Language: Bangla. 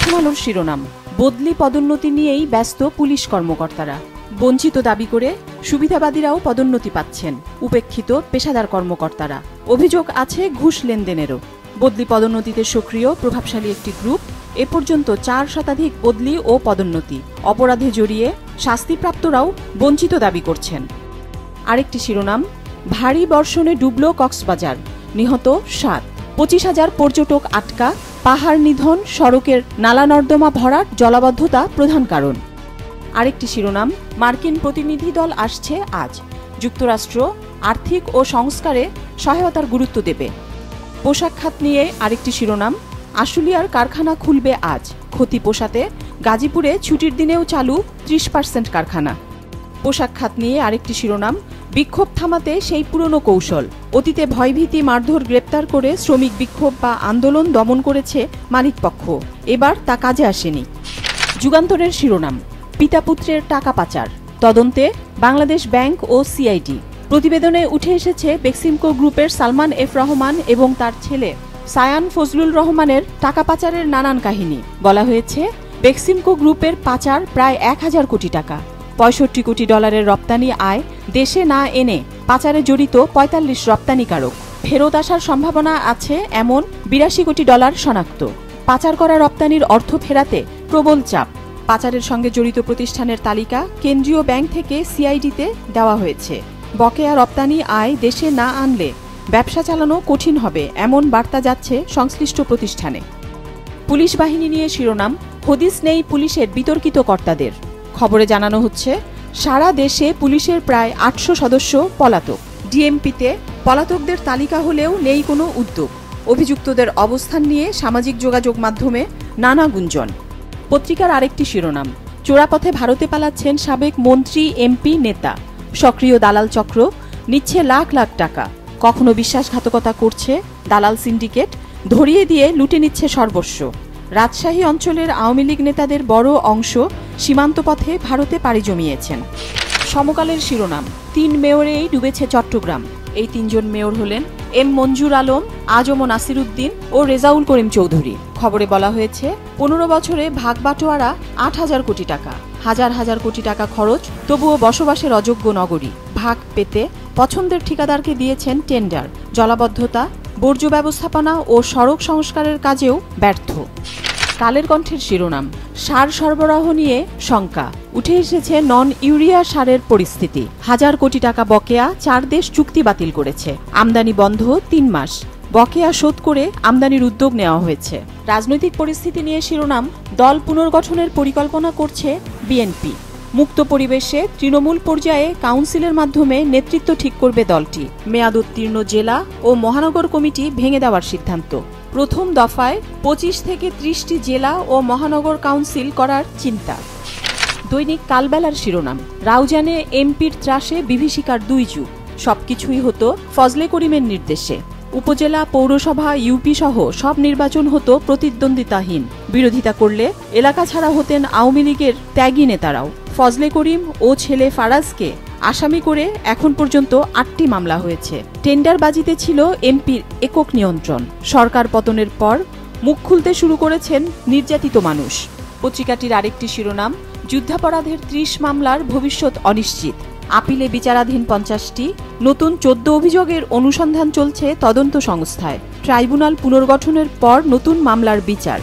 প্রথম আলোর শিরোনাম, বদলি পদোন্নতি নিয়েই ব্যস্ত পুলিশ কর্মকর্তারা। বঞ্চিত দাবি করে সুবিধাবাদীরাও পদোন্নতি পাচ্ছেন, উপেক্ষিত পেশাদার কর্মকর্তারা। অভিযোগ আছে ঘুষ লেনদেনেরও। বদলি পদোন্নতিতে সক্রিয় প্রভাবশালী একটি গ্রুপ এ পর্যন্ত 4 শতাধিক বদলি ও পদোন্নতি। অপরাধে জড়িয়ে শাস্তিপ্রাপ্তরাও বঞ্চিত দাবি করছেন। আরেকটি শিরোনাম, ভারী বর্ষণে ডুবল কক্সবাজার, নিহত 7। 25,000 পর্যটক আটকা, পাহাড় নিধন, সড়কের নালা নর্দমা ভরাট, জলাবদ্ধতা প্রধান কারণ। আরেকটি শিরোনাম, মার্কিন প্রতিনিধি দল আসছে আজ, যুক্তরাষ্ট্র আর্থিক ও সংস্কারে সহায়তার গুরুত্ব দেবে। পোশাক খাত নিয়ে আরেকটি শিরোনাম, আশুলিয়ার কারখানা খুলবে আজ, ক্ষতি পোষাতে গাজীপুরে ছুটির দিনেও চালু 30% কারখানা। পোশাক খাত নিয়ে আরেকটি শিরোনাম, বিক্ষোভ থামাতে সেই পুরনো কৌশল, অতীতে ভয়ভীতি মারধর গ্রেপ্তার করে শ্রমিক বিক্ষোভ বা আন্দোলন দমন করেছে মালিকপক্ষ, এবার তা কাজে আসেনি। যুগান্তরের শিরোনাম, পিতা পুত্রের টাকা পাচার, তদন্তে বাংলাদেশ ব্যাংক ও সিআইডি। প্রতিবেদনে উঠে এসেছে বেক্সিমকো গ্রুপের সালমান এফ রহমান এবং তার ছেলে সায়ান ফজলুর রহমানের টাকা পাচারের নানান কাহিনী। বলা হয়েছে, বেক্সিমকো গ্রুপের পাচার প্রায় 1000 কোটি টাকা, 65 কোটি ডলারের রপ্তানি আয় দেশে না এনে পাচারে জড়িত 45 রপ্তানিকারক। ফেরত আসার সম্ভাবনা আছে এমন 82 কোটি ডলার শনাক্ত। পাচার করা রপ্তানির অর্থ ফেরাতে প্রবল চাপ। পাচারের সঙ্গে জড়িত প্রতিষ্ঠানের তালিকা কেন্দ্রীয় ব্যাংক থেকে সিআইডিতে দেওয়া হয়েছে। বকেয়া রপ্তানি আয় দেশে না আনলে ব্যবসা চালানো কঠিন হবে, এমন বার্তা যাচ্ছে সংশ্লিষ্ট প্রতিষ্ঠানে। পুলিশ বাহিনী নিয়ে শিরোনাম, হদিস নেই পুলিশের বিতর্কিত কর্তাদের। খবরে জানানো হচ্ছে, সারা দেশে পুলিশের প্রায় 800 সদস্য পলাতক। ডিএমপিতে পলাতকদের তালিকা হলেও নেই কোনো উদ্যোগ। অভিযুক্তদের অবস্থান নিয়ে সামাজিক যোগাযোগ মাধ্যমে নানা গুঞ্জন। পত্রিকার আরেকটি শিরোনাম, চোরাপথে ভারতে পালাচ্ছেন সাবেক মন্ত্রী, এমপি, নেতা। সক্রিয় দালাল চক্র নিচ্ছে লাখ লাখ টাকা। কখনো বিশ্বাসঘাতকতা করছে দালাল সিন্ডিকেট, ধরিয়ে দিয়ে লুটে নিচ্ছে সর্বস্ব। রাজশাহী অঞ্চলের আওয়ামী লীগ নেতাদের বড় অংশ সীমান্ত পথে ভারতে পাড়ি জমিয়েছেন। সমকালের শিরোনাম, 3 মেয়রেই ডুবেছে চট্টগ্রাম। এই 3 জন মেয়র হলেন এম মঞ্জুর আলম, আজম নাসির উদ্দিন ও রেজাউল করিম চৌধুরী। খবরে বলা হয়েছে, 15 বছরে ভাগ বাটোয়ারা 8000 কোটি টাকা, হাজার হাজার কোটি টাকা খরচ, তবুও বসবাসের অযোগ্য নগরী। ভাগ পেতে পছন্দের ঠিকাদারকে দিয়েছেন টেন্ডার। জলাবদ্ধতা, বর্জ্য ব্যবস্থাপনা ও সড়ক সংস্কারের কাজেও ব্যর্থ। কালের কণ্ঠের শিরোনাম, সার সরবরাহ নিয়ে শঙ্কা, উঠে এসেছে নন ইউরিয়া সারের পরিস্থিতি। 1000 কোটি টাকা বকেয়া, 4 দেশ চুক্তি বাতিল করেছে। আমদানি বন্ধ 3 মাস, বকেয়া শোধ করে আমদানির উদ্যোগ নেওয়া হয়েছে। রাজনৈতিক পরিস্থিতি নিয়ে শিরোনাম, দল পুনর্গঠনের পরিকল্পনা করছে বিএনপি। মুক্ত পরিবেশে তৃণমূল পর্যায়ে কাউন্সিলের মাধ্যমে নেতৃত্ব ঠিক করবে দলটি। মেয়াদ উত্তীর্ণ জেলা ও মহানগর কমিটি ভেঙে দেওয়ার সিদ্ধান্ত। প্রথম দফায় 25 থেকে 30টি জেলা ও মহানগর কাউন্সিল করার চিন্তা। দৈনিক কালবেলার শিরোনাম, রাউজানে এমপির ত্রাসে বিভীষিকার 2 যুগ, সবকিছুই হতো ফজলে করিমের নির্দেশে। উপজেলা, পৌরসভা, ইউপি সহ সব নির্বাচন হতো প্রতিদ্বন্দ্বিতাহীন। বিরোধিতা করলে এলাকা ছাড়া হতেন আওয়ামী লীগের ত্যাগী নেতারাও। ফজলে করিম ও ছেলে ফারাজকে আসামি করে এখন পর্যন্ত 8টি মামলা হয়েছে। টেন্ডারবাজিতে ছিল এমপির একক নিয়ন্ত্রণ। সরকার পতনের পর মুখ খুলতে শুরু করেছেন নির্যাতিত মানুষ। পত্রিকাটির আরেকটি শিরোনাম, যুদ্ধাপরাধের 30 মামলার ভবিষ্যৎ অনিশ্চিত। আপিলে বিচারাধীন 50টি, নতুন 14 অভিযোগের অনুসন্ধান চলছে তদন্ত সংস্থায়। ট্রাইব্যুনাল পুনর্গঠনের পর নতুন মামলার বিচার।